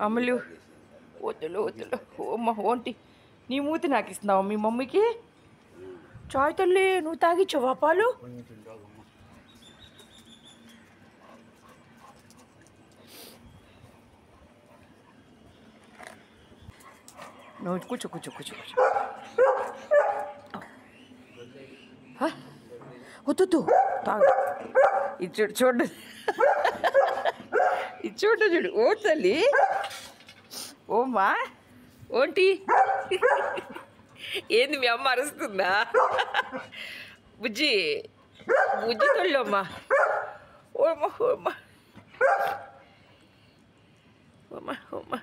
అమ్ములు వద్దులు వద్దులు అమ్మ ఓంటి నీ మూతి నాకు ఇస్తున్నావు మీ మమ్మీకి చాయ్ తల్లి నువ్వు తాగిచ్చావా పాలు నువ్వు కూర్చో కూర్చో కూర్చో కూర్చో వద్దు తాగు ఇది చూడు చూడు ఇది చూడు చూడు ఓ తల్లి ఓమ్మా ఓంటి ఏంది మీ అమ్మ అరుస్తుందా బుజ్జి బుజ్జి తల్లి అమ్మా ఓమ్మా ఓమ్మా ఓమ్మా ఓమ్మా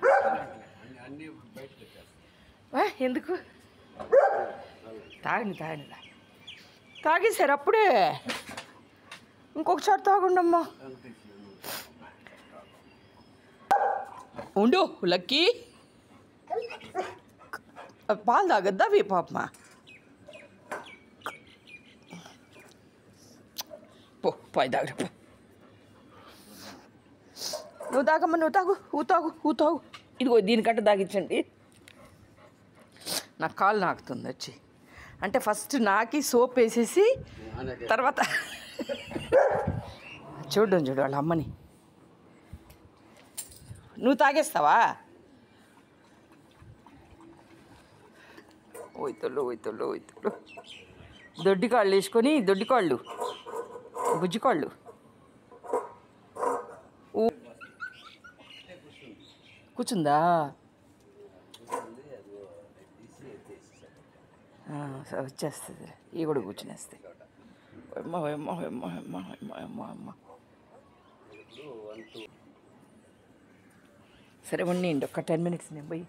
ఎందుకు తాగండి తాగండి తాగేశారు అప్పుడే ఇంకొకసారి తాగుండమ్మా ఉండు లక్కీ పాలు తాగద్దా వే పాపమా పో పోయి తాగరా నువ్వు తాగమ్మా నువ్వు తాగు ఊ తాగు ఇదిగో దీనికంటే తాగించండి నా కాలు నాకుతుంది వచ్చి అంటే ఫస్ట్ నాకి సోప్ వేసేసి తర్వాత చూడు వాళ్ళ అమ్మని నువ్వు తాగేస్తావా ఓయితోళ్ళు దొడ్డికాళ్ళు వేసుకొని దొడ్డికాళ్ళు బుజ్జికాళ్ళు కూర్చుందా వచ్చేస్తుంది ఈ కూడా కూర్చునేస్తాయి అమ్మ సరే ఉండి ఒక 10 minutes నేను పోయి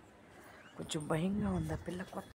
కొంచెం భయంగా ఉంది ఆ పిల్ల కొత్త